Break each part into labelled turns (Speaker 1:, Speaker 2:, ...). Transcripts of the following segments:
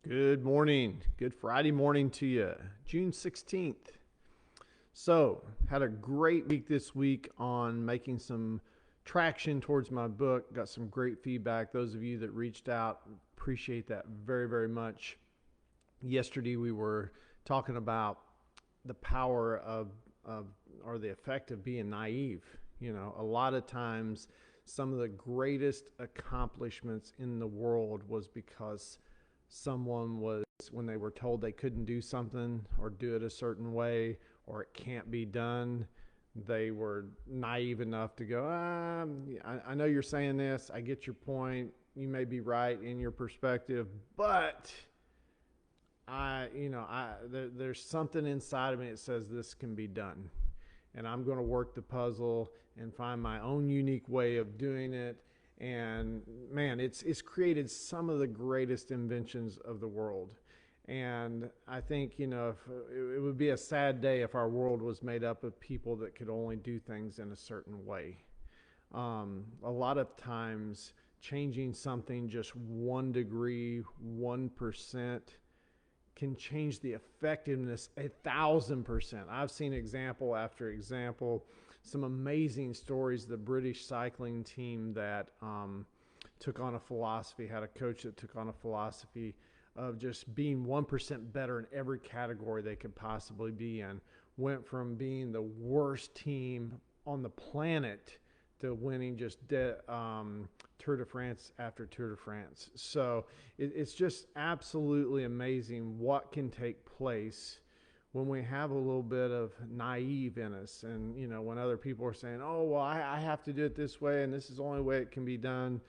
Speaker 1: Good morning. Good Friday morning to you. June 16th. So, had a great week this week on making some traction towards my book. Got some great feedback. Those of you that reached out, appreciate that very, very much. Yesterday, we were talking about the power of or the effect of being naive. A lot of times, some of the greatest accomplishments in the world was because someone was, when they were told they couldn't do something or do it a certain way or it can't be done, they were naive enough to go, I know you're saying this, I get your point, you may be right in your perspective, but there's something inside of me that says this can be done, and I'm going to work the puzzle and find my own unique way of doing it. And man, it's created some of the greatest inventions of the world. And I think, if it would be a sad day if our world was made up of people that could only do things in a certain way. A lot of times, changing something just 1 degree, 1%, can change the effectiveness 1,000%. I've seen example after example, some amazing stories. The British cycling team that took on a philosophy, had a coach that took on a philosophy of just being 1% better in every category they could possibly be in, went from being the worst team on the planet to winning just Tour de France after Tour de France. So it's just absolutely amazing what can take place when we have a little bit of naive in us. And, when other people are saying, oh, well, I have to do it this way and this is the only way it can be done.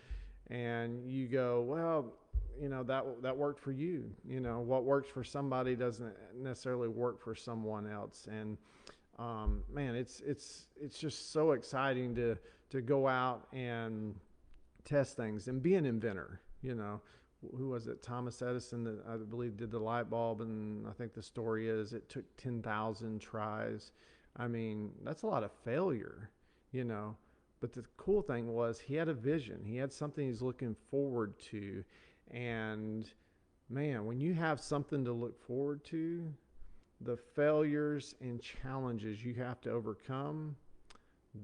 Speaker 1: And you go, well, that worked for you. What works for somebody doesn't necessarily work for someone else. And man, it's just so exciting to go out and test things and be an inventor. Who was it? Thomas Edison, that I believe did the light bulb, and I think the story is it took 10,000 tries. I mean, that's a lot of failure, you know. But the cool thing was he had a vision. He had something he's looking forward to, and man, when you have something to look forward to, the failures and challenges you have to overcome,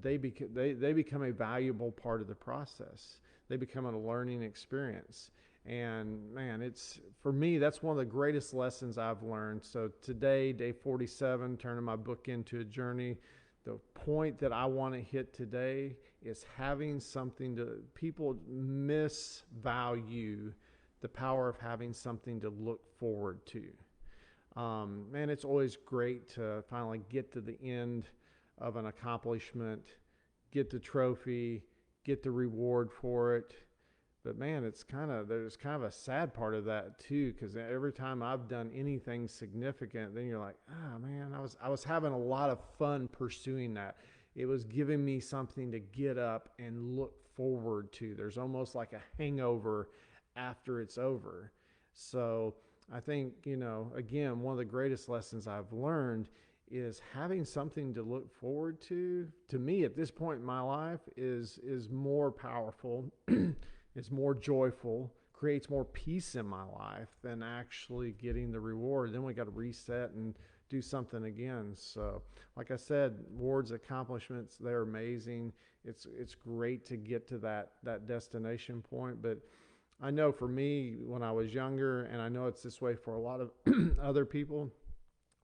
Speaker 1: they become a valuable part of the process. They become a learning experience. And man, it's, for me, that's one of the greatest lessons I've learned. So today, day 47, turning my book into a journey. The point that I want to hit today is having something to, people misvalue the power of having something to look forward to. Man, it's always great to finally get to the end of an accomplishment, get the trophy, get the reward for it. But man, there's kind of a sad part of that too, because every time I've done anything significant, then you're like, man, I was having a lot of fun pursuing that. It was giving me something to get up and look forward to. There's almost like a hangover after it's over. So I think, again, one of the greatest lessons I've learned is having something to look forward to me at this point in my life is more powerful, is more joyful, creates more peace in my life than actually getting the reward. Then we got to reset and do something again. So like I said, awards, accomplishments, they're amazing. It's great to get to that destination point. But I know for me, when I was younger, and I know it's this way for a lot of other people,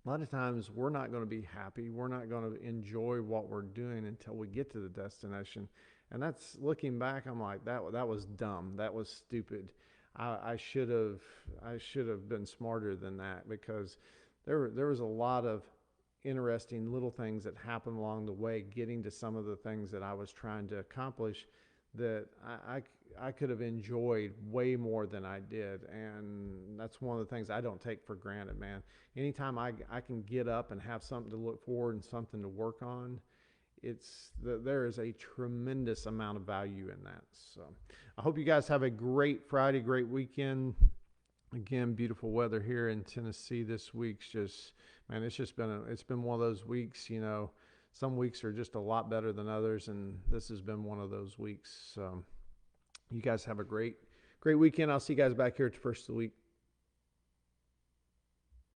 Speaker 1: a lot of times we're not going to be happy. We're not going to enjoy what we're doing until we get to the destination. And that's, looking back, I'm like, that was dumb. That was stupid. I should have been smarter than that, because there was a lot of interesting little things that happened along the way, getting to some of the things that I was trying to accomplish, that I could have enjoyed way more than I did. And that's one of the things I don't take for granted, man. Anytime I can get up and have something to look forward and something to work on, there is a tremendous amount of value in that. So I hope you guys have a great Friday, great weekend. Again, beautiful weather here in Tennessee this week's just, man, it's been one of those weeks. Some weeks are just a lot better than others, and this has been one of those weeks. So you guys have a great weekend. I'll see you guys back here at the first of the week.